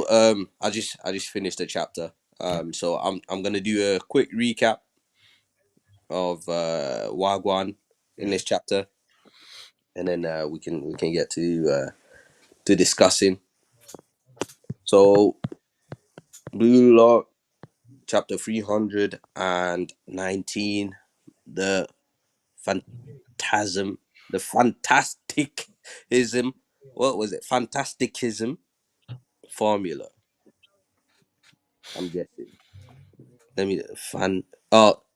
I just finished the chapter. So I'm gonna do a quick recap of Wagwan in this chapter, and then we can get to discussing. So Blue Lock, chapter 319, the phantasm, the fantasticism. What was it? Fantasticism formula. I'm guessing. Let me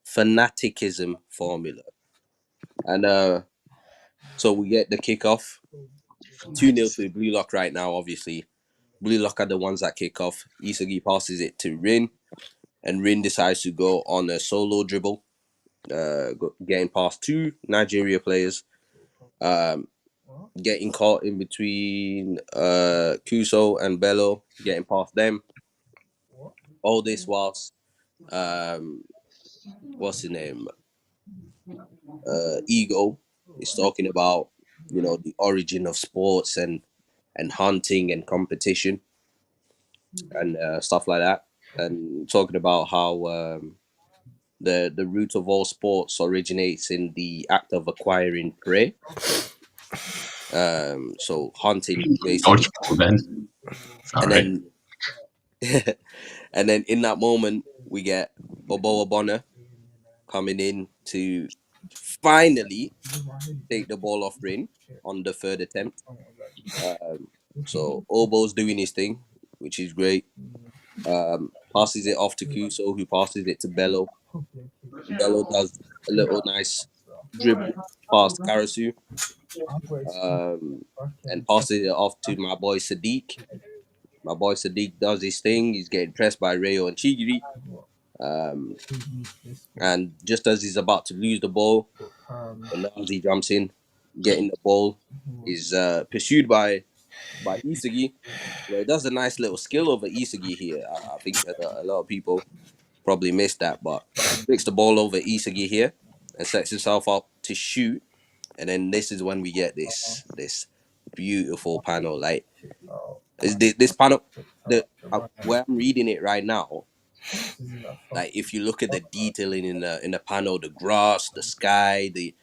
fanaticism formula. And so we get the kickoff. 2-0 to Blue Lock right now, obviously. Blue Lock are the ones that kick off. Isagi passes it to Rin, and Rin decides to go on a solo dribble, getting past two Nigeria players, um, getting caught in between Kuso and Bello, getting past them. All this whilst, um, what's his name? Ego is talking about, the origin of sports and hunting and competition and stuff like that, and talking about how the root of all sports originates in the act of acquiring prey. So hunting basically, Dodgeball then. and Sorry. then and then in that moment we get Bobo Bonner coming in to finally take the ball off Rin on the third attempt. So Obo's doing his thing, which is great. Passes it off to Kuso, who passes it to Bello. Bello does a little nice dribble past Karasu, and passes it off to my boy Sadiq. My boy Sadiq does his thing. He's getting pressed by Rayo and Chigiri. And just as he's about to lose the ball, Onazi jumps in, getting the ball. Is pursued by Isagi. He does a nice little skill over Isagi here. I think that a lot of people probably missed that, but flicks the ball over Isagi here and sets himself up to shoot. And then this is when we get this beautiful panel. Like, is this panel, the where I'm reading it right now. Like, if you look at the detailing in the panel, the grass, the sky, the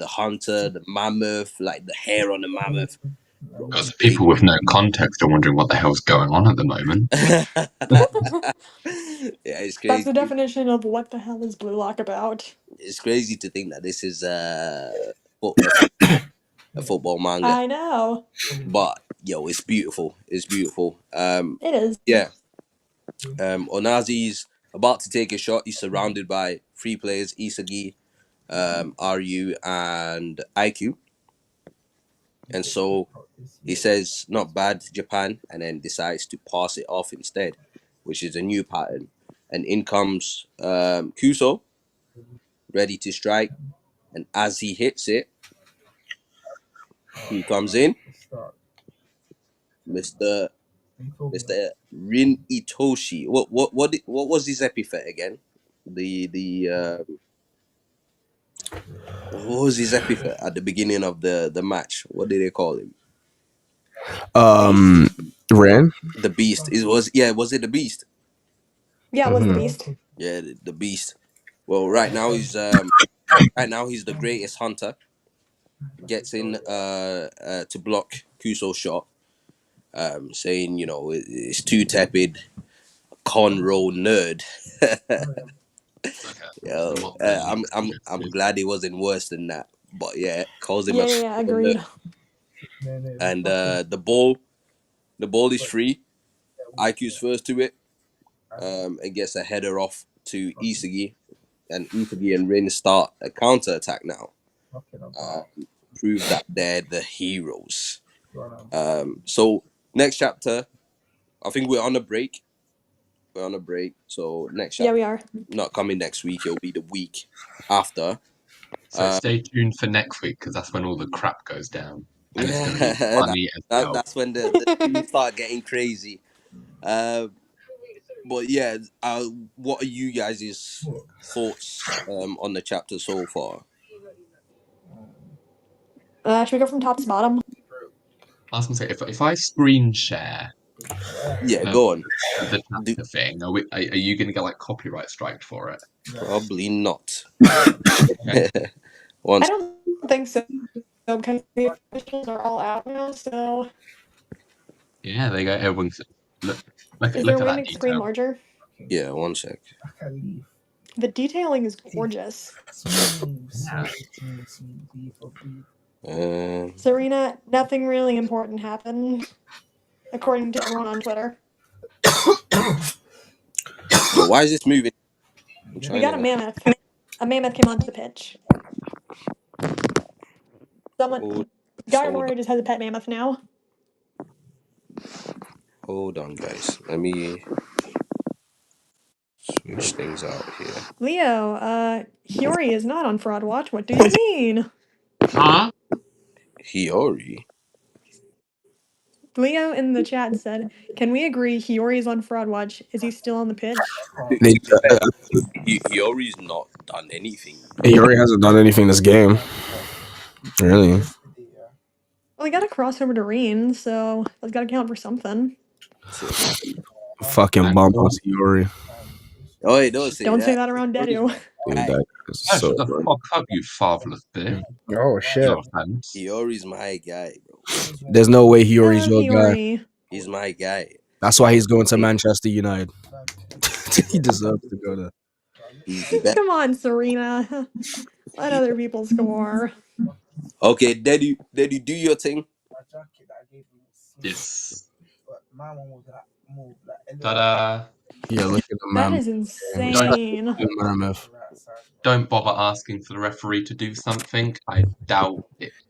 hunter, the mammoth, like the hair on the mammoth, bro, Because it's people with no context are wondering what the hell's going on at the moment. yeah, it's That's the crazy. definition of what the hell is Blue Lock about. It's crazy to think that this is a football manga, I know. but yo, it's beautiful. It's beautiful. It is. Yeah. Onazi's about to take a shot. He's surrounded by three players: Isagi, RU, and IQ. And so he says, "Not bad, Japan," and then decides to pass it off instead, which is a new pattern. And in comes Kuso, ready to strike. And as he hits it, who comes in? Mr. Rin Itoshi. What was his epithet again? What was his epithet at the beginning of the match? What did they call him? Ran. The Beast. Was it the Beast? Yeah, it was the Beast. Yeah, the Beast. Well, right now he's the greatest hunter. Gets in to block Kuso's shot, saying, it's too tepid, conroe nerd. Yo, I'm glad it wasn't worse than that. But yeah, calls him a Yeah, nerd. agreed. And the ball is free. IQ's first to it. And gets a header off to Isagi, and Isagi and Rin start a counter attack now. Prove that they're the heroes. So next chapter, I think we're on a break. So next Yeah, chapter we are. not coming next week. It'll be the week after. So stay tuned for next week because that's when all the crap goes down. And it's going to be funny as hell. That's when the things start getting crazy. But yeah, what are you guys' thoughts on the chapter so far? Should we go from top to bottom? I was going to say, if I screen share Yeah, go on. The chapter thing. Are you going to get like copyright striked for it? Probably not. Okay. I Once. don't think so because the officials are all out now. So Yeah, there you go. Everyone's look is look there a at way to that make the screen detail. larger? Yeah, 1 sec. The detailing is gorgeous. Yeah. Serena, nothing really important happened, according to everyone on Twitter. Yo, why is this moving? I'm We trying got a to. mammoth. A mammoth came onto the pitch. Hold, Guy hold, Rory just has a pet mammoth now. hold on, guys. Let me switch things out here. Leo, Hiyori is not on Fraud Watch. What do you mean? Huh? Hiyori. Leo in the chat said, "Can we agree Hiyori is on Fraud Watch? Is he still on the pitch?" To They, be fair, Hiyori's not done anything. he already hasn't done anything this game. Really? Well, he got a crossover to Reen, so that's got to count for something. True. Fucking bump on Yuri. Oh, wait, don't say Don't say that. that around Hiyori's Dedu. my Dude, guy. that is Oh, so shut the good. fuck up, you fatherless bitch. Oh shit! No offense. Hiyori's my guy, bro. There's no way Hiyori's Oh, your guy. Hiyori. He's my guy. That's why he's going to Manchester United. He deserves to go there. He bet. Come on, Serena. Let He other people score. Okay, Daddy, do your thing. Yes. Ta-da. Yeah, look at the That man. is insane. Don't bother asking for the referee to do something. I doubt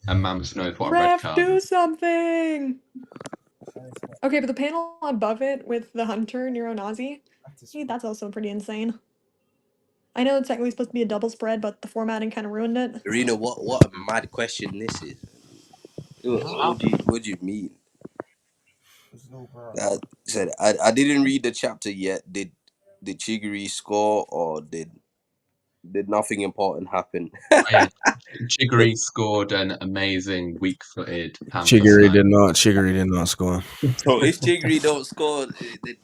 a mammoth knows what a red Ref, card do is. something! Okay, but the panel above it with the hunter near Onazi, that's also pretty insane. I know it's technically supposed to be a double spread, but the formatting kind of ruined it. Irina, what a mad question this is. What do you mean? Said I didn't read the chapter yet. Did Chigiri score or did nothing important happen? Oh, yeah. Chigiri scored an amazing weak-footed panther Chigiri snipe. did not score. So if Chigiri don't score,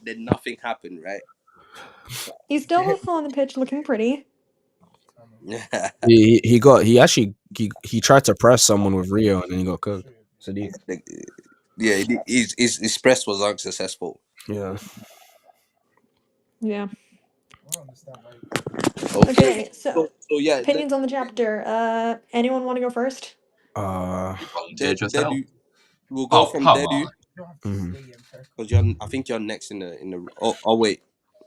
then nothing happened, right? He's still on the pitch looking pretty. He tried to press someone with Rio and then he got cooked. Sadiq. Yeah, his press was unsuccessful. Yeah. Yeah. Okay, Okay, so so yeah, opinions on the chapter. Anyone want to go first? You did yourself. We'll go Oh, from come Dedu on. because I think you're next in the. Oh wait,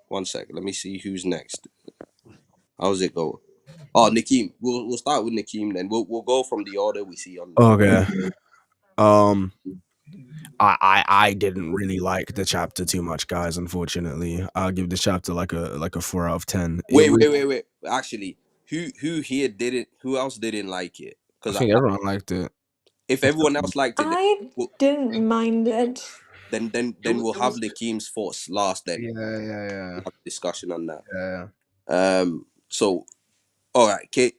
1 sec. Let me see who's next. How's it go? Oh, Nakeem. We'll start with Nakeem then. We'll go from the order we see on. Okay. I didn't really like the chapter too much, guys. Unfortunately, I'll give the chapter like a 4 out of 10. Wait. Actually, who here didn't? Who else didn't like it? I Because think everyone liked it. if everyone else liked it, I didn't mind it. then we'll have Nakeem's thoughts last. Then Yeah. have a discussion on that. Yeah. So all right, Kate.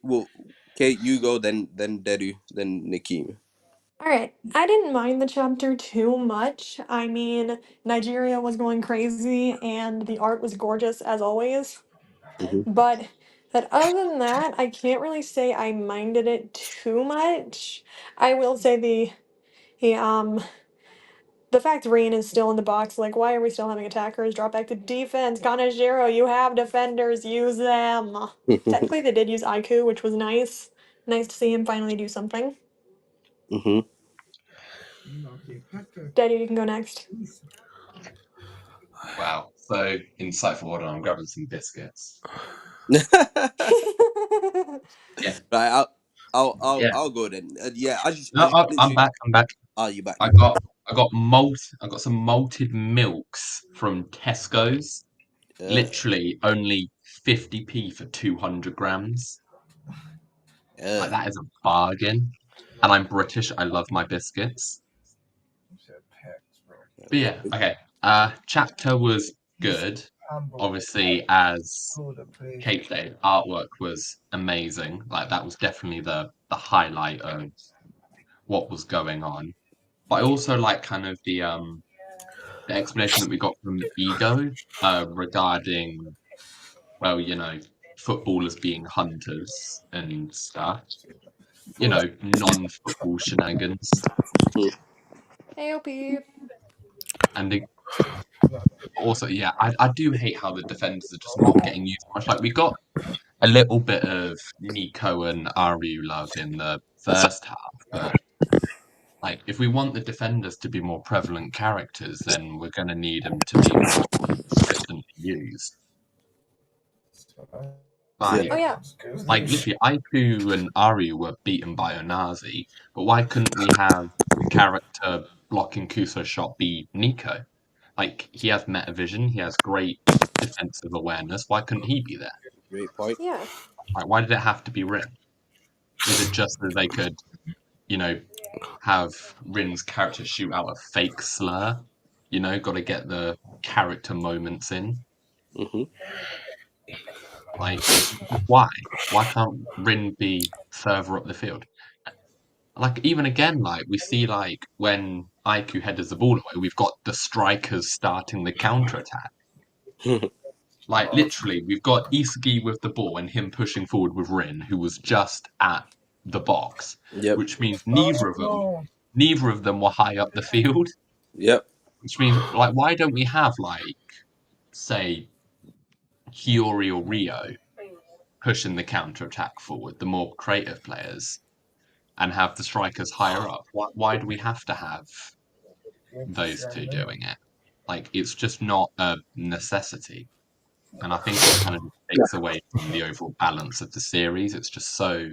Kate, you go. Then Dedu. Then Nakeem. Alright, I didn't mind the chapter too much. I mean, Nigeria was going crazy and the art was gorgeous as always. But other than that, I can't really say I minded it too much. I will say the fact Rain is still in the box, like why are we still having attackers? Drop back to defense. Kanejiro, you have defenders, use them. Technically they did use Aiku, which was nice. Nice to see him finally do something. Daddy, you can go next. Wow. So, insightful order. I'm grabbing some biscuits. Yeah. Right, Yeah. I'll go then. Yeah, No, I'm back. Oh, you back? I got some malted milks from Tesco's. Literally only 50p for 200 grams. Like, that is a bargain. And I'm British. I love my biscuits. But yeah, okay. Chapter was good. Obviously, as Kate said, artwork was amazing. Like, that was definitely the highlight of what was going on. But I also like kind of the explanation that we got from Ego regarding, well, footballers being hunters and stuff, non-football shenanigans. AOP. And also, yeah, I do hate how the defenders are just not getting used much. Like, we got a little bit of Nico and Aryu love in the first half, but like, if we want the defenders to be more prevalent characters, then we're going to need them to be more consistently used. Oh yeah. Like literally, Aiku and Aryu were beaten by Onazi, but why couldn't we have the character blocking Kuso's shot be Nico? Like, he has meta vision, he has great defensive awareness. Why couldn't he be there? Great point. Yeah. Like, why did it have to be Rin? Is it just that they could, have Rin's character shoot out a fake slur? Got to get the character moments in. Mm-hmm. Like, why? Why can't Rin be further up the field? Like, even again, like, we see, like, when Aiku headers the ball away, we've got the strikers starting the counter-attack. Like, literally, we've got Isagi with the ball and him pushing forward with Rin, who was just at the box. Yep. Which means neither of them were high up the field. Yep. Which means, like, why don't we have, like, say, Hiyori or Rio pushing the counter-attack forward, the more creative players, and have the strikers higher up? Why do we have to have those two doing it? Like, it's just not a necessity. And I think it kind of takes away from the overall balance of the series. It's just so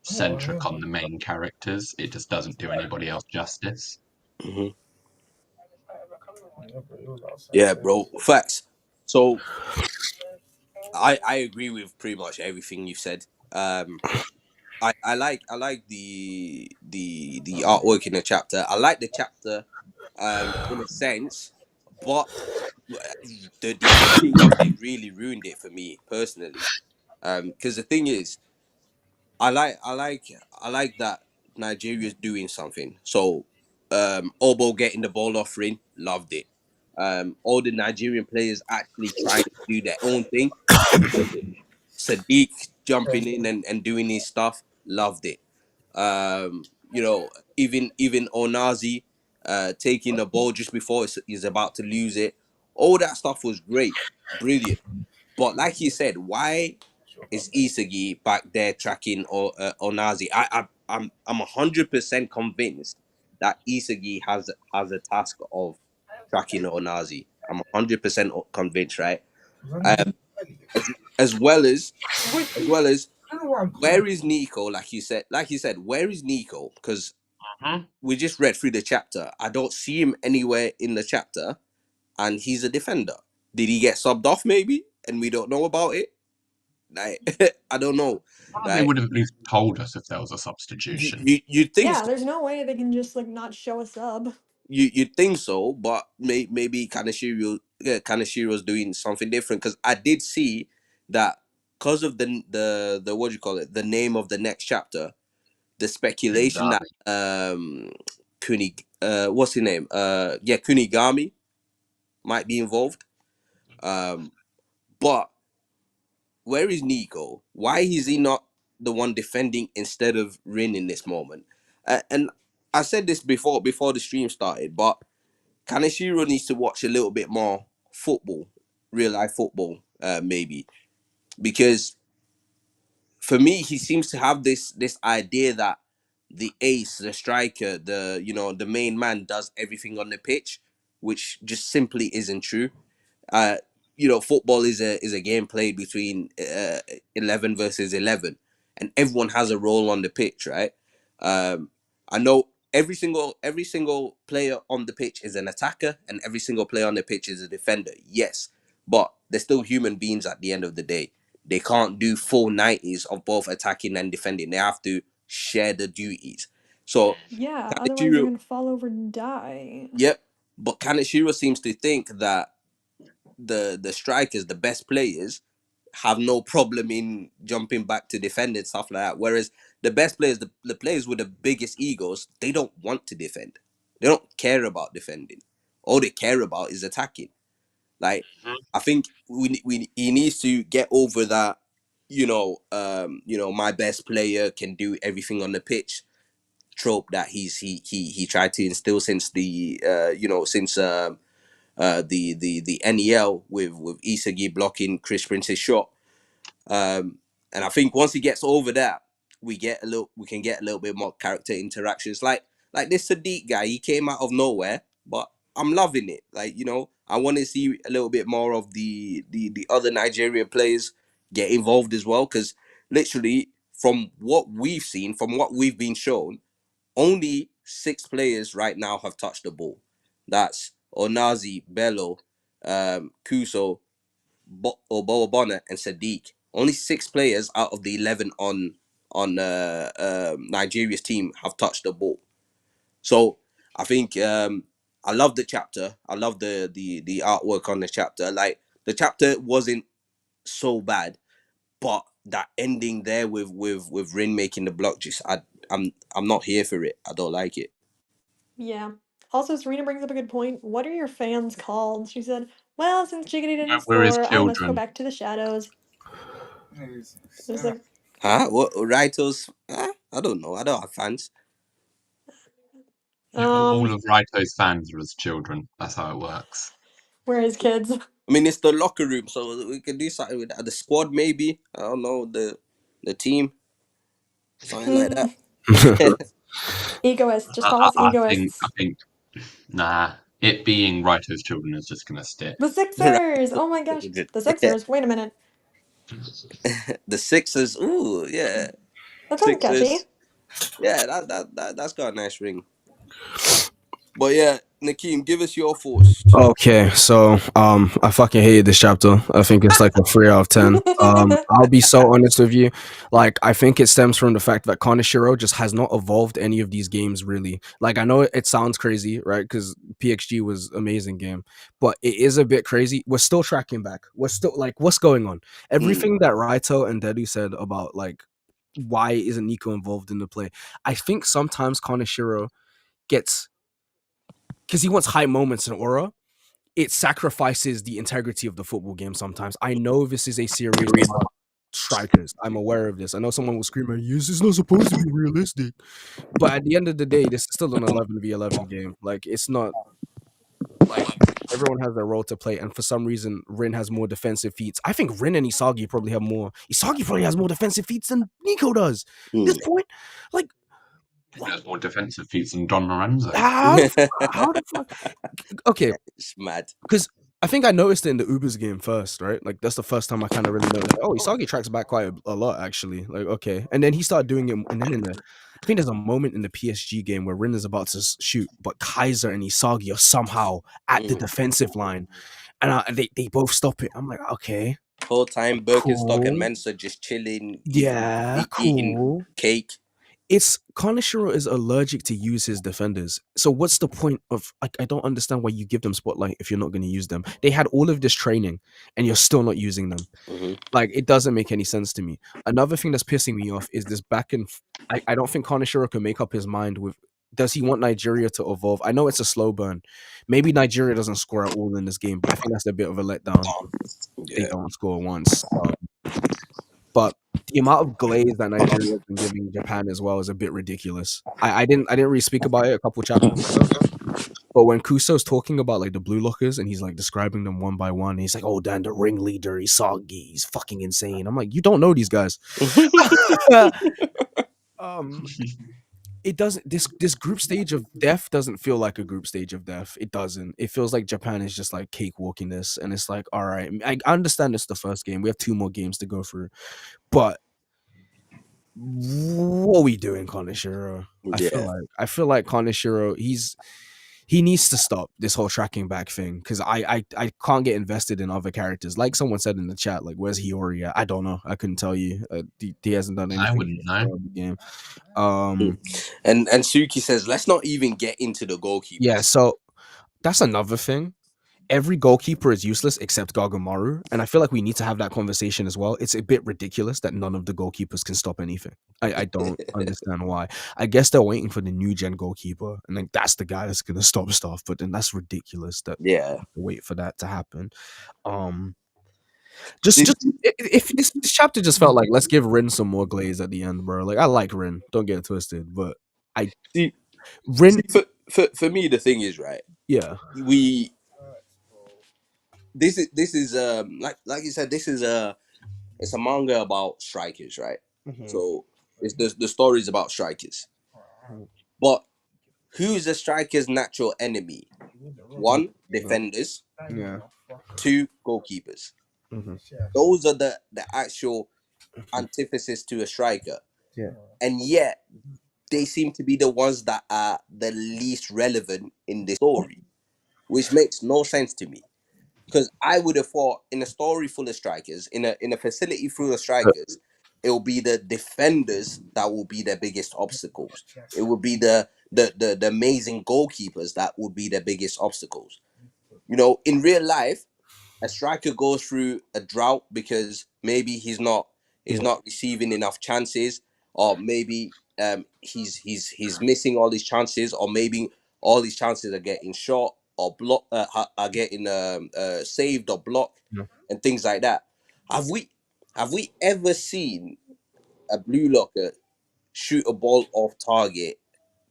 centric on the main characters. It just doesn't do anybody else justice. Mm-hmm. Yeah, bro. Facts. So I agree with pretty much everything you said. I like the artwork in the chapter. I like the chapter in a sense, but the ending of it really ruined it for me personally. Because the thing is, I like that Nigeria's doing something. So Obo getting the ball off Rin, loved it. All the Nigerian players actually trying to do their own thing, loved it. Sadiq jumping in and doing his stuff, loved it. Even Onazi taking the ball just before he's about to lose it. All that stuff was great, brilliant. But like you said, why is Isagi back there tracking Onazi? I'm 100% convinced that Isagi has a task of tracking Onazi. I'm 100% convinced, right? As well as where is Nico? Like you said, where is Nico? Because we just read through the chapter. I don't see him anywhere in the chapter, and he's a defender. Did he get subbed off maybe, and we don't know about it? Like I don't know. They would have at least told us if there was a substitution. You'd think Yeah, so. there's no way they can just like not show a sub. You'd think so, but maybe Kanashiro's doing something different, because I did see that because of the what do you call it, the name of the next chapter, the speculation that what's his name, Kunigami might be involved, but where is Nico? Why is he not the one defending instead of Rin in this moment? And I said this before the stream started, but Kaneshiro needs to watch a little bit more football, real life football, maybe, because for me he seems to have this idea that the ace, the striker, the main man does everything on the pitch, which just simply isn't true. uh, Football is a game played between 11 versus 11, and everyone has a role on the pitch, right? I know every single player on the pitch is an attacker, and every single player on the pitch is a defender. Yes, but they're still human beings at the end of the day. They can't do full 90s of both attacking and defending. They have to share the duties. So Yeah, otherwise they're Kaneshiro, gonna fall over and die. yep, but Kaneshiro seems to think that the strikers, the best players, have no problem in jumping back to defend and stuff like that. Whereas the best players, the players with the biggest egos, they don't want to defend. They don't care about defending. all they care about is attacking. Like, I think he needs to get over that. My best player can do everything on the pitch trope that he tried to instill since the the NEL with Isagi blocking Chris Prince's shot. And I think once he gets over that, we can get a little bit more character interactions. Like this Sadiq guy, he came out of nowhere, but I'm loving it. Like, I want to see a little bit more of the other Nigerian players get involved as well, because literally from what we've seen, from what we've been shown, only 6 players right now have touched the ball. That's Onazi, Bello, Kuso, Bonner, and Sadiq. Only 6 players out of the 11 on Nigeria's team have touched the ball. So I think I love the chapter. I love the artwork on the chapter. Like, the chapter wasn't so bad, but that ending there with Rin making the block, I'm not here for it. I don't like it. Yeah. Also, Serena brings up a good point. What are your fans called? She said, well, since Jiggity didn't We're his score, I must go children. back to the shadows. There's like, Huh? What Raito's? I don't know. I don't have fans. All of Raito's fans are his children. That's how it works. We're his kids. I mean, it's the locker room, so we can do something with that. The squad, maybe. I don't know, the team, something like that. Egoists. Just call us egoists. I think, nah. It being Raito's children is just gonna stick. The Sixers! Oh my gosh. The Sixers. Wait a minute. The Sixers. Ooh, yeah. That sounds catchy. Sixers. Yeah, that's got a nice ring. But yeah, Nakeem, give us your thoughts. Okay, so I fucking hated this chapter. I think it's like a 3 out of 10. I'll be so honest with you. Like, I think it stems from the fact that Kaneshiro just has not evolved any of these games really. Like, I know it sounds crazy, right? Because PXG was amazing game, but it is a bit crazy. We're still tracking back. We're still like, what's going on? Everything that Raito and Dedu said about like why isn't Nico involved in the play? I think sometimes Kaneshiro gets, because he wants high moments in aura, it sacrifices the integrity of the football game sometimes. I know this is a serious about strikers. I'm aware of this. I know someone will scream at you, this is not supposed to be realistic. But at the end of the day, this is still an 11v11 game. Like, it's not like everyone has their role to play, and for some reason Rin has more defensive feats. I think Rin and Isagi probably have more. Isagi probably has more defensive feats than Nico does. At this point, like, He has more defensive feats than Don Lorenzo. how the fuck? Okay, it's mad. Because I think I noticed it in the Ubers game first, right? Like, that's the first time I kind of really noticed. Like, oh, Isagi tracks back quite a lot, actually. Like, okay. And then he started doing it. And then I think there's a moment in the PSG game where Rin is about to shoot, but Kaiser and Isagi are somehow at the defensive line. And they both stop it. I'm like, okay. Whole time, Birkenstock and Mensa just chilling. Eating cake. It's Kaneshiro is allergic to use his defenders. So what's the point of, I don't understand why you give them spotlight if you're not going to use them. They had all of this training and you're still not using them. Like, it doesn't make any sense to me. Another thing that's pissing me off is this back and I don't think Kaneshiro can make up his mind with, does he want Nigeria to evolve? I know it's a slow burn. Maybe Nigeria doesn't score at all in this game, but I think that's a bit of a letdown. Yeah. They don't score once. But the amount of glaze that Nigeria has been giving Japan as well is a bit ridiculous. I didn't really speak about it a couple chapters ago, but when Kuso's talking about like the blue lockers and he's like describing them one by one, he's like, "Oh, Dan, the ringleader, Isagi, he's fucking insane." I'm like, you don't know these guys. It doesn't. This group stage of death doesn't feel like a group stage of death. It doesn't. It feels like Japan is just like cakewalking this, and it's like, all right, I understand it's the first game. We have 2 more games to go through, but what are we doing, Kaneshiro? I feel like Kaneshiro, he needs to stop this whole tracking back thing, because I can't get invested in other characters. Like someone said in the chat, like, where's Hiyori at? I don't know. I couldn't tell you. He hasn't done anything. I wouldn't know. The game. And Suki says, let's not even get into the goalkeepers. Yeah, so that's another thing. every goalkeeper is useless except Gagamaru, and I feel like we need to have that conversation as well. It's a bit ridiculous that none of the goalkeepers can stop anything. I don't understand why. I guess they're waiting for the new gen goalkeeper, and like that's the guy that's gonna stop stuff. But then that's ridiculous that Yeah. wait for that to happen. Just This, if this chapter just felt like let's give Rin some more glaze at the end, bro. Like I like Rin, don't get it twisted, but I see, Rin, for me, the thing is, right, yeah, this is like you said, this is it's a manga about strikers, right? So it's the story is about strikers, but who's the striker's natural enemy? One, defenders. yeah, Two, goalkeepers. mhm, Those are the actual antithesis to a striker, yeah. and yet they seem to be the ones that are the least relevant in this story, which makes no sense to me. Because I would have thought in a story full of strikers, in a facility full of strikers, it will be the defenders that will be their biggest obstacles. It will be the amazing goalkeepers that would be their biggest obstacles. You know, in real life, a striker goes through a drought because maybe he's not receiving enough chances, or maybe he's missing all these chances, or maybe all these chances are getting shot or block are getting saved or blocked Yeah. and things like that. Have we ever seen a blue locker shoot a ball off target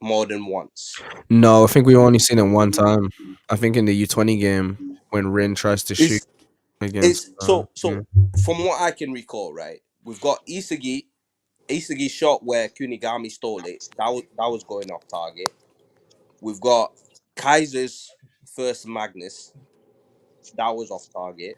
more than once? No, I think we only seen it one time. I think in the U20 game when Rin tries to shoot It's against. it's so Yeah. from what I can recall, right? We've got Isagi shot where Kunigami stole it. That was going off target. We've got Kaiser's first Magnus. That was off target.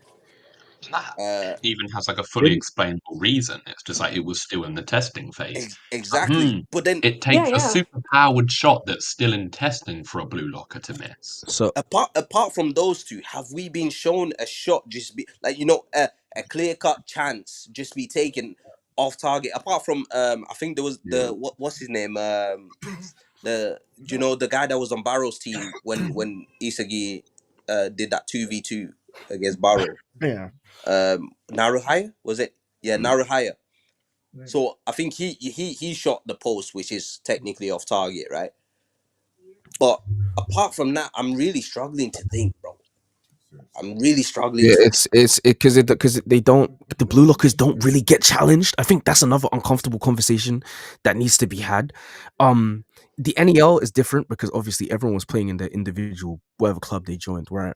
That Uh, even has like a fully Rin, explainable reason. It's just like it was still in the testing phase. Like, exactly. But then it Yeah, takes a yeah. super powered shot that's still in testing for a blue locker to miss. so apart from those two, have we been shown a shot just be like a clear cut chance just be taken off target? Apart from I think there was what's his name the the guy that was on Barrow's team when Isagi did that 2v2 against Barrow. yeah, Naruhaya, was it? Yeah, Naruhaya. So I think he shot the post, which is technically off target, right? But apart from that, I'm really struggling to think, bro. I'm really struggling yeah, to think. it's because they don't the blue lockers don't really get challenged. I think that's another uncomfortable conversation that needs to be had. The NEL is different because obviously everyone was playing in the individual whatever club they joined, right?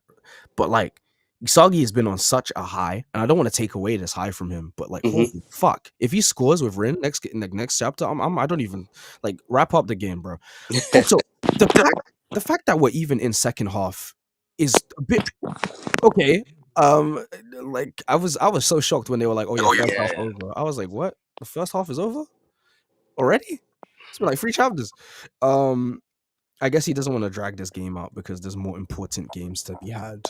But like Isagi has been on such a high, and I don't want to take away this high from him, but like Hmm. holy fuck, if he scores with Rin next in the next chapter, I don't even like wrap up the game, bro. Also, the fact that we're even in second half is a bit okay. Like I was so shocked when they were like, "Oh yeah, first half Yeah. over." I was like, "What? The first half is over already?" It's been like 3 chapters. Um, I guess he doesn't want to drag this game out because there's more important games to be had.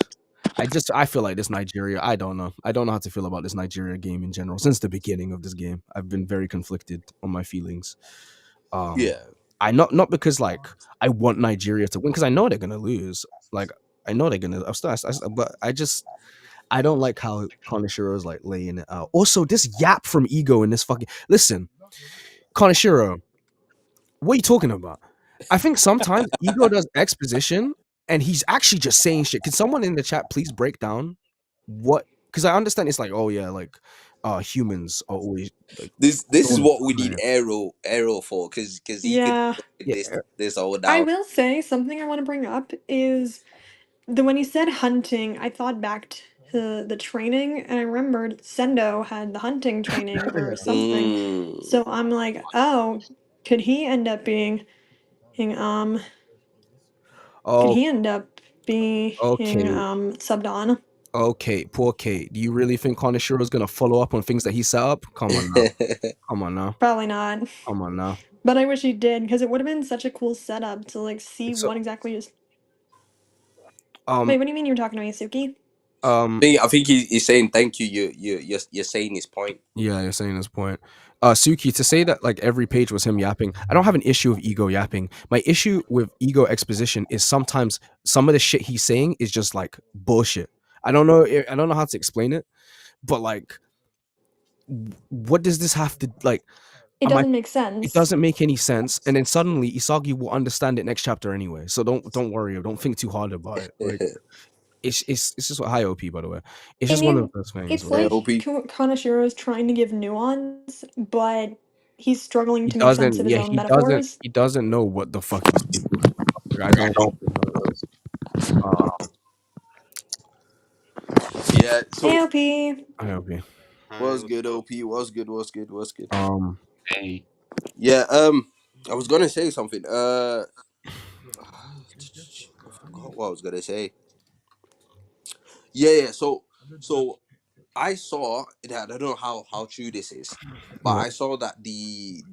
I feel like this Nigeria. I don't know. I don't know how to feel about this Nigeria game in general. Since the beginning of this game, I've been very conflicted on my feelings. Um, Yeah. I not because like I want Nigeria to win because I know they're gonna lose. Like I know they're gonna. But I don't like how Kaneshiro is like laying it out. Also, this yap from Ego in this fucking listen, Kaneshiro, what are you talking about? I think sometimes Ego does exposition and he's actually just saying shit. Can someone in the chat please break down what? Because I understand it's like, oh yeah, like humans are always like This is showing up what we need behind. Arrow for, because he could Yeah. break Yeah, this all I down. will say something I want to bring up is when you said hunting, I thought back to the training and I remembered Sendo had the hunting training or something. Mm. So I'm like, oh, could he end up being um could oh, he end up being okay. subbed on? Okay, poor Kate. Do you really think Kaneshiro is gonna follow up on things that he set up? Come on now. Come on now. Probably not. Come on now. But I wish he did because it would have been such a cool setup to like see So what exactly is. um Wait, what do you mean you're talking to me, Suki? um I think he's saying thank you. You're saying his point. yeah, you're saying this point. Suki, to say that like every page was him yapping, I don't have an issue with Ego yapping. My issue with Ego exposition is sometimes some of the shit he's saying is just like bullshit. I don't know how to explain it, but like, what does this have to like? It Am I doesn't make It sense. doesn't make any sense, and then suddenly Isagi will understand it next chapter anyway. So don't worry, or don't think too hard about it. Like it's just what high OP, by the way. It's I just one of mean, those things. it's Like, like OP. Kaneshiro is trying to give nuance, but he's struggling he to make sense doesn't. of his Yeah, own metaphors. he doesn't know what the fuck he's doing. Like, I don't think he knows. Yeah. So AOP. High OP. what's good, OP? What's good? What's good? What's good? Hey. Yeah. I was gonna say something. I forgot what I was gonna say. Yeah. So I saw that. I don't know how true this is, but What? I saw that the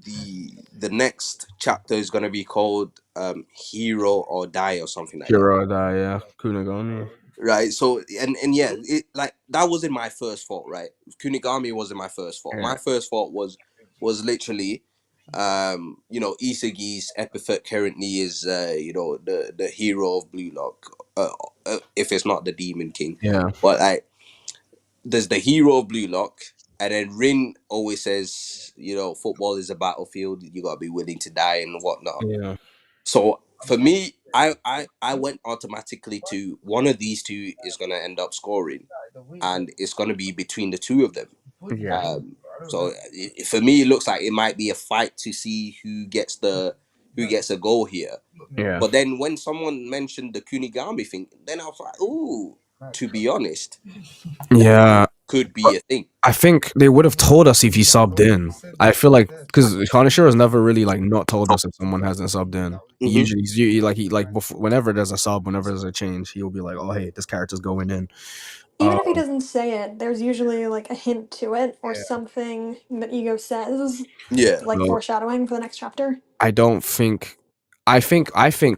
next chapter is gonna be called Hero or Die or something like that. Hero die, yeah. Kunigami. Right. So and yeah, it like that wasn't my first thought, right? Kunigami wasn't my first thought. Yeah. My first thought was literally Isagi's epithet currently is the hero of Blue Lock, if it's not the Demon King. Yeah. But like there's the hero of Blue Lock, and then Rin always says, football is a battlefield, you gotta be willing to die and whatnot. Yeah. So for me, I went automatically to one of these two is gonna end up scoring, and it's gonna be between the two of them. Yeah. So for me, it looks like it might be a fight to see who gets a goal here. Yeah. But then when someone mentioned the Kunigami thing, then I was like, ooh, to be honest, Yeah. could be a thing. I think they would have told us if he subbed in. I feel like because Kaneshiro has never really like not told us if someone hasn't subbed in. He Mhm. usually he like before, whenever there's a sub, whenever there's a change, he'll be like, "Oh hey, this character's going in." Even if he doesn't say it, there's usually like a hint to it or something that Ego says, Yeah. like No. foreshadowing for the next chapter. I don't think. I think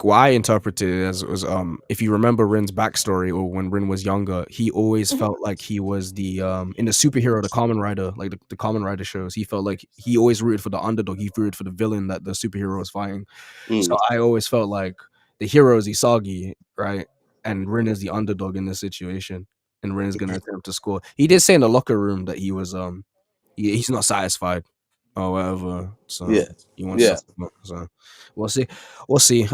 what I interpreted it as was if you remember Rin's backstory or when Rin was younger, he always Mhm. felt like he was the in the superhero, the Common Rider, like the Common Rider shows, he felt like he always rooted for the underdog, he rooted for the villain that the superhero was fighting. So I always felt like the hero is Isagi, right? And Rin is the underdog in this situation, and Rin is gonna attempt to score. He did say in the locker room that he was he's not satisfied or whatever, so Yeah. he wants Yeah. something more. So we'll see.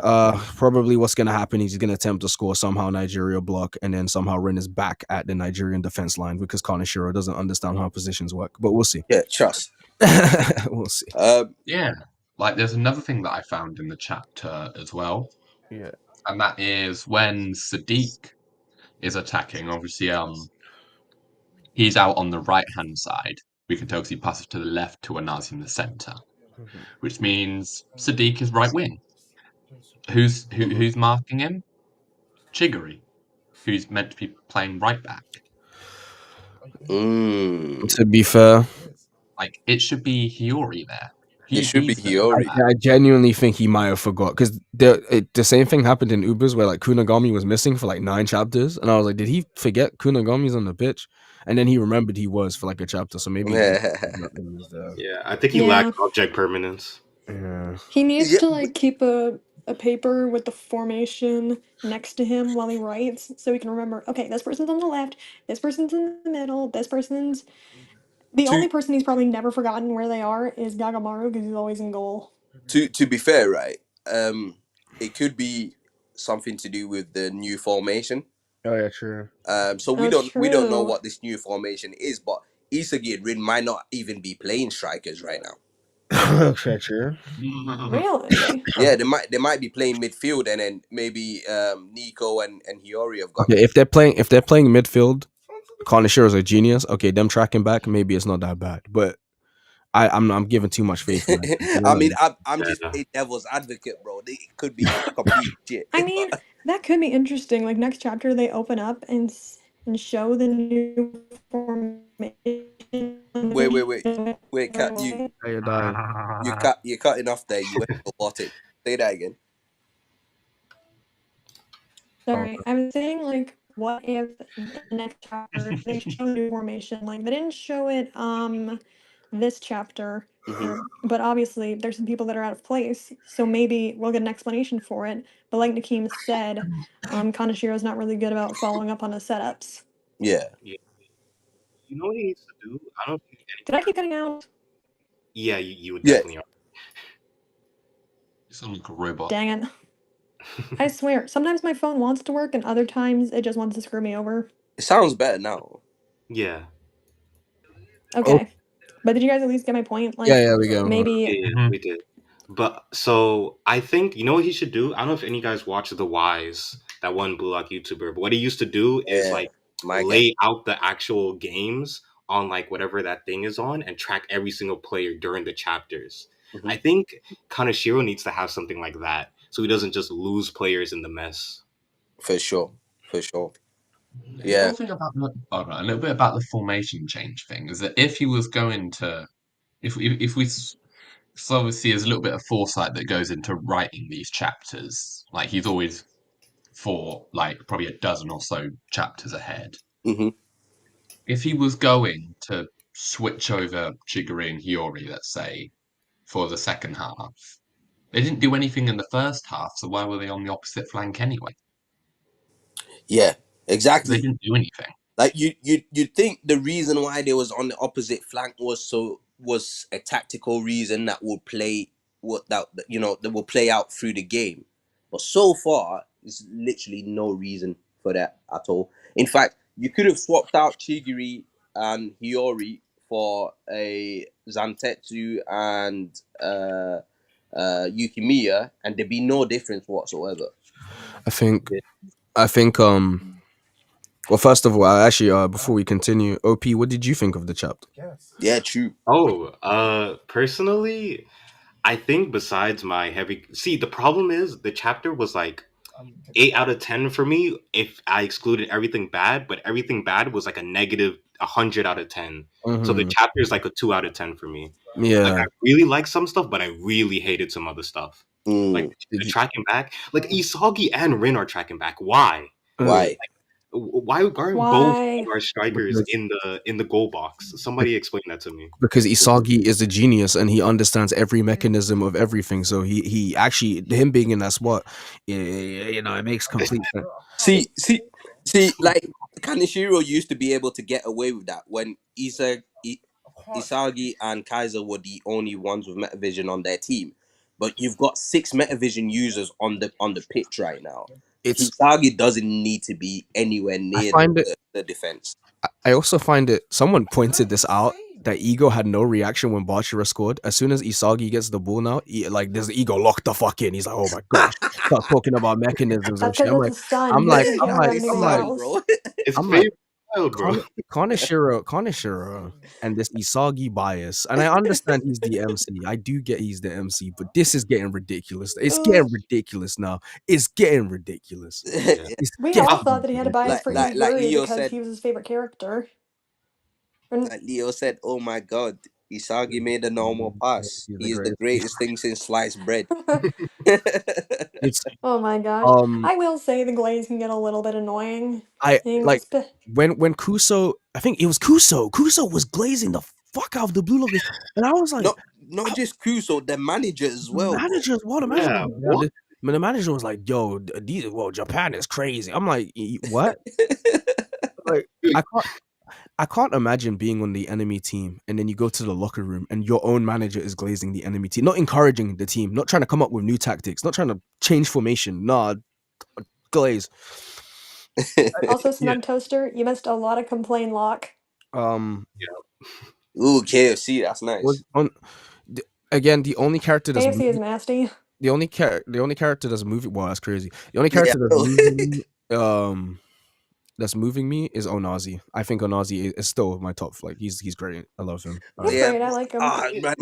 Probably what's gonna happen is he's gonna attempt to score somehow. Nigeria block, and then somehow Rin is back at the Nigerian defense line because Kaneshiro doesn't understand how positions work. But we'll see. Yeah. Trust. We'll see. Yeah. Like there's another thing that I found in the chapter as well. Yeah. And that is when Sadiq is attacking, obviously he's out on the right hand side. We can tell because he passes to the left to Anazi in the center. Which means Sadiq is right wing. Who's marking him? Chiguri, who's meant to be playing right back. To be fair, like it should be Hiyori there. It should be Hiyori. I genuinely think he might have forgot because the same thing happened in Ubers where like Kunigami was missing for like 9 chapters, and I was like, did he forget Kunigami's on the pitch? And then he remembered he was for like a chapter, so maybe. Yeah, I think he lacked object permanence. Yeah. He needs to like keep a paper with the formation next to him while he writes, so he can remember. Okay, this person's on the left. This person's in the middle. This person's. The only person he's probably never forgotten where they are is Gagamaru because he's always in goal. To be fair, right? It could be something to do with the new formation. Oh yeah, true. So we don't know what this new formation is, but Isagi and Rin might not even be playing strikers right now. Okay, true. Really? Yeah, they might be playing midfield, and then maybe Nico and Hiyori have got. Okay, if they're playing midfield, Kaneshiro's a genius. Okay, them tracking back, maybe it's not that bad, but I'm giving too much faith. I mean, I'm just a devil's advocate, bro. It could be complete shit. I mean, that could be interesting. Like next chapter, they open up and show the new formation. Wait, Kat, you're cutting off there. You went robotic. Say that again. Sorry, I was saying like, what if the next chapter they show the new formation? Like they didn't show it this chapter, But obviously, there's some people that are out of place, so maybe we'll get an explanation for it. But like Nakeem said, Kanashiro's not really good about following up on his setups. Yeah. You know what he needs to do? I don't think Did I keep cutting out? Yeah, you would Yeah. definitely. You sound like a robot. Dang it. I swear, sometimes my phone wants to work and other times it just wants to screw me over. It sounds better now. Yeah. Okay. But did you guys at least get my point? Like, Yeah, we go. maybe. Yeah, we did. But so I think you know what he should do. I don't know if any of you guys watch The Wise, that one Blue Lock YouTuber. But what he used to do is like lay out the actual games on like whatever that thing is on and track every single player during the chapters. I think Kaneshiro needs to have something like that so he doesn't just lose players in the mess. For sure. Yeah. A little bit about the formation change thing is that if he was going to, if we so obviously there's a little bit of foresight that goes into writing these chapters. Like he's always thought like probably a dozen or so chapters ahead. If he was going to switch over Chiguri and Hiyori, let's say, for the second half, they didn't do anything in the first half, so why were they on the opposite flank anyway? Yeah, exactly. They didn't do anything. Like you'd think the reason why they was on the opposite flank was a tactical reason that will play that will play out through the game. But so far, there's literally no reason for that at all. In fact, you could have swapped out Chigiri and Hiyori for a Zantetsu and Yukimiya, and there'd be no difference whatsoever. I think well, first of all, actually, before we continue, OP, what did you think of the chapter? Yeah, true. Personally, I think besides my the problem is the chapter was like 8 out of 10 for me if I excluded everything bad, but everything bad was like a negative 100 out of 10. So the chapter is like a 2 out of 10 for me. Yeah. Like I really like some stuff, but I really hated some other stuff. Like the tracking back, like Isagi and Rin are tracking back. Why? Why aren't both of our strikers in the goal box? Somebody explain that to me. Because Isagi is a genius and he understands every mechanism of everything. So he actually, him being in that spot, it makes complete sense. See, like Kaneshiro used to be able to get away with that when Isagi and Kaiser were the only ones with Metavision on their team. But you've got 6 Metavision users on the pitch right now. Isagi doesn't need to be anywhere near the defense. I also find it. Someone pointed this out that Ego had no reaction when Bachira scored. As soon as Isagi gets the ball now, there's Ego locked the fuck in. He's like, oh my gosh, start talking about mechanisms and shit. I'm like, Kaneshiro and this Isagi bias, and I understand he's the MC. I do get he's the MC, but this is getting ridiculous. It's getting ridiculous now. It's getting ridiculous. We all thought that he had a bias for Yuri because he was his favorite character. Like Leo said, oh my god, Isagi made a normal pass. He is the greatest thing since sliced bread. Oh my gosh. I will say the glaze can get a little bit annoying. When Kuso, I think it was Kuso was glazing the fuck out of the blue look, and I was like, not just Kuso, the manager as well. The manager was like, yo, Japan is crazy. I'm like, what? Like, I can't imagine being on the enemy team and then you go to the locker room and your own manager is glazing the enemy team, not encouraging the team, not trying to come up with new tactics, not trying to change formation. Nah, glaze. Also, Snug Toaster, you missed a lot of complain lock. Ooh, KFC, that's nice. Again, the only character that's KFC is nasty. The only character that's moving. Wow, that's crazy. The only character that's moving me is Onazi. I think Onazi is still my top. Like he's great. I love him. He's great. I like him. Man,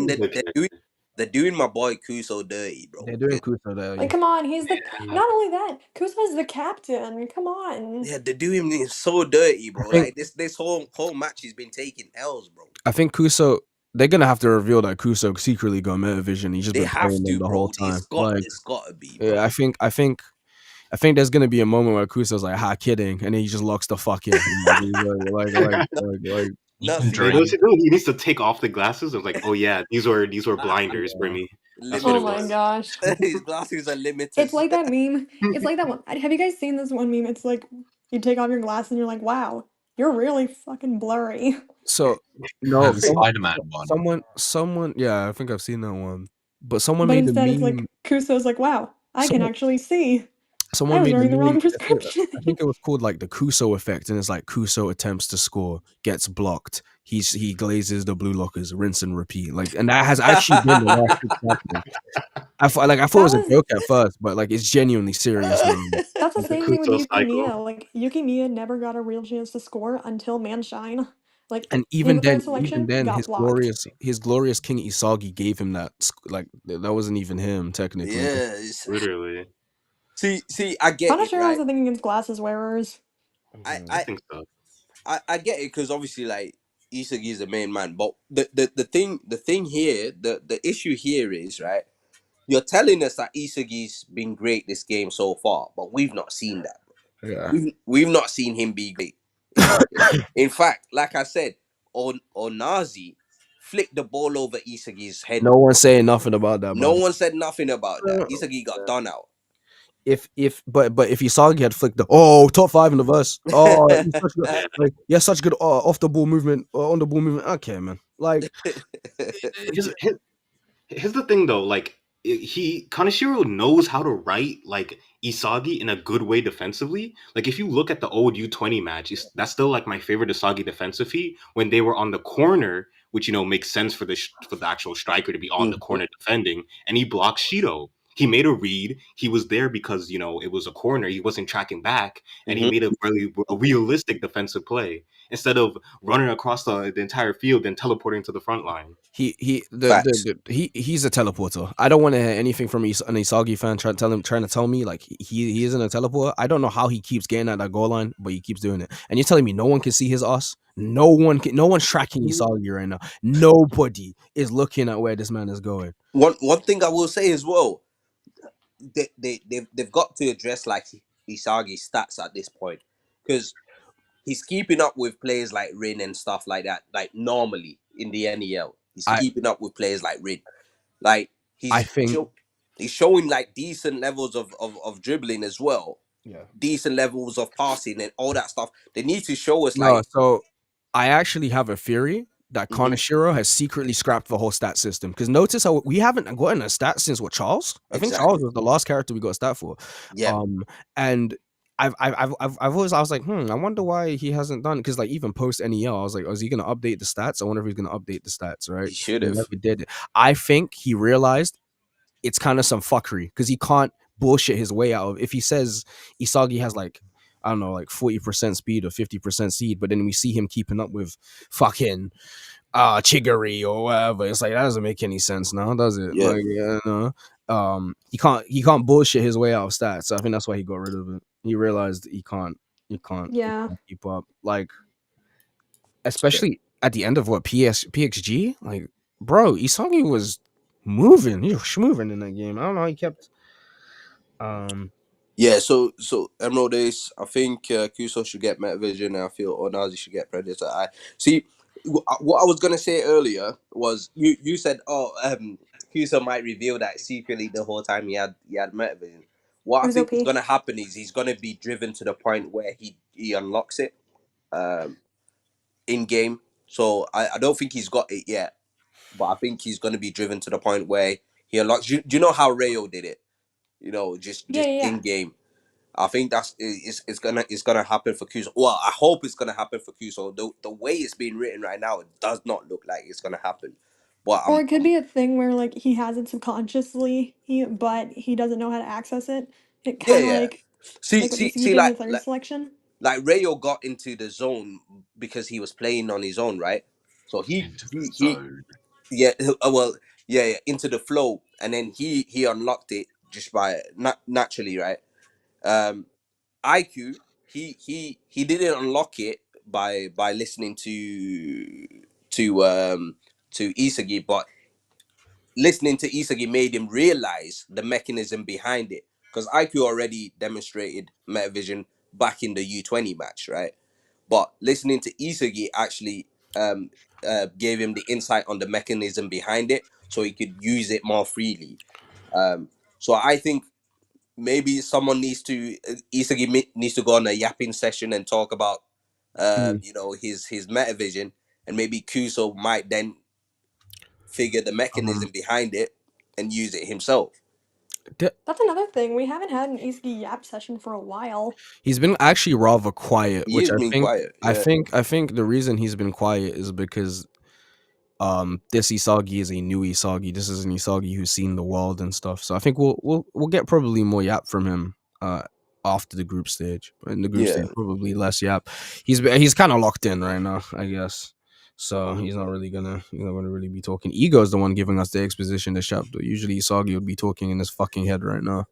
they're doing my boy Kuso dirty, bro. They're doing Kuso dirty. Like, come on, he's not only that, Kuso's the captain. Come on. Yeah, they're doing him so dirty, bro. Like this whole match, he's been taking L's, bro. I think Kuso. They're gonna have to reveal that Kuso secretly got Metavision. He's just been playing them the whole time. It's gotta be. Bro. Yeah, I think there's gonna be a moment where Kuso's like, "Ha, kidding," and then he just locks the fuck in. You No, can see, You know what dream. he do? He needs to take off the glasses. Of like, oh yeah, these were blinders for Yeah. me. That's what Oh it my limiters. was. gosh. His glasses are It's limiters. like that meme. It's like that one. Have you guys seen this one meme? It's like you take off your glasses and you're like, wow, you're really fucking blurry. So no, The Spider-Man one. someone, yeah, I think I've seen that one. But someone But made a instead, it's meme. like Kuso's like, wow, I can Someone, actually see. I someone was made the wearing the meme. wrong prescription. I think it was called like the Kuso effect, and it's like Kuso attempts to score, gets blocked. He glazes the blue lockers, rinse and repeat. Like, and that has actually been the last six chapters. I thought it That was a was joke at first, but like it's genuinely serious now. that's the The same thing with Kuso Yuki cycle. Miya. Like Yuki Miya never got a real chance to score until Manshine. Like And in the third even selection, then, got blocked. his glorious King Isagi gave him that like that wasn't even him technically. Yeah. Literally. See, I get it, Kanashiro has right? a thing against glasses wearers. I, I I, think so. I get it because obviously, like Isagi is the main man, but the thing here, the issue here is right. You're telling us that Isagi's been great this game so far, but we've not seen that. Yeah. We've not seen him be great. In fact, like I said, Onazi flicked the ball over Isagi's head. No one's saying nothing about that, No by the one said nothing about that. way. Isagi got done out. But if Isagi had flicked the top five in the verse, he's such good, Yeah. like he has such good off the ball movement, on the ball movement. Okay, man. Like Here's, here- here's the thing though, like he Kaneshiro knows how to write like Isagi in a good way defensively. Like if you look at the old U20 match, that's still like my favorite Isagi defensive feat when they were on the corner, which makes sense for for the actual striker to be on the Mhm, corner defending, and he blocked Shido. He made a read. He was there because it was a corner. He wasn't tracking back, and he mhm. made a realistic defensive play instead of running across the entire field and teleporting to the front line. Facts. he's a teleporter. I don't want to hear anything from an Isagi fan trying to tell me like he isn't a teleporter. I don't know how he keeps getting at that goal line, but he keeps doing it. And you're telling me no one can see his ass? No one's tracking Isagi right now. Nobody is looking at where this man is going. One thing I will say as well, they've got to address like Isagi's stats at this point because he's keeping up with players like Rin and stuff like that. Like normally in the NEL, he's I keeping up with players like Rin. Like I think he's showing like decent levels of dribbling as well, yeah. decent levels of passing and all that stuff. They need to show us No, like, so I actually have a theory that mhm, Kaneshiro has secretly scrapped the whole stat system. Because notice how we haven't gotten a stat since Charles? I think Charles exactly. was the last character we got a stat for. Yeah, And I've always I was like, I wonder why he hasn't done, because like even post NEL, I was like, oh, is he gonna update the stats? I wonder if he's gonna update the stats, right? he should He have. never did it. I think he realized it's kind of some fuckery because he can't bullshit his way out of. If he says Isagi has like, I don't know, like 40% speed or 50% seed, but then we see him keeping up with fucking Chigiri or whatever, it's like that doesn't make any sense now, does it? Yeah, Like, yeah, no. He can't bullshit his way out of stats. So I think that's why he got rid of it. He realized he can't Yeah. keep up. Like, especially at the end of PXG, like, bro, Isagi was moving. He was moving in that game. I don't know. He kept yeah. So Emerald Days, I think Kuso should get Metavision, and I feel Onazi should get Predator Eye. See, what I was gonna say earlier was you said, Kuso might reveal that secretly the whole time he had Metavision. What It I was think is OP. gonna happen is he's gonna be driven to the point where he unlocks it in game. So I don't think he's got it yet, but I think he's gonna be driven to the point where he unlocks. Do you know how Rayo did it? Yeah, Just yeah, yeah. in game. I think it's gonna happen for Kuso. Well, I hope it's gonna happen for Kuso. The way it's being written right now, it does not look like it's gonna happen. But Or it could be a thing where like he has it subconsciously, but he doesn't know how to access it. It yeah, kind of yeah. like what Isagi See, did in the third selection. like Rayo got into the zone because he was playing on his own, right? So Into the zone. yeah, well, yeah, into the flow, and then he unlocked it just by naturally, right? IQ, he didn't unlock it by listening to um to Isagi, but listening to Isagi made him realize the mechanism behind it. Because IQ already demonstrated Metavision back in the U20 match, right? But listening to Isagi actually gave him the insight on the mechanism behind it, so he could use it more freely. So I think maybe someone Isagi needs to go on a yapping session and talk about his meta vision, and maybe Kuso might then figure the mechanism behind it and use it himself. That's another thing. We haven't had an Isagi yap session for a while. He's been actually rather quiet, He which is being quiet. Yeah. I think the reason he's been quiet is because this Isagi is a new Isagi. This is an Isagi who's seen the world and stuff. So I think we'll get probably more yap from him after the group stage. In the group stage, probably less yap. He's kind of locked in right now, I guess. So he's not gonna really be talking. Ego is the one giving us the exposition this chapter. Usually Isagi would be talking in his fucking head right now.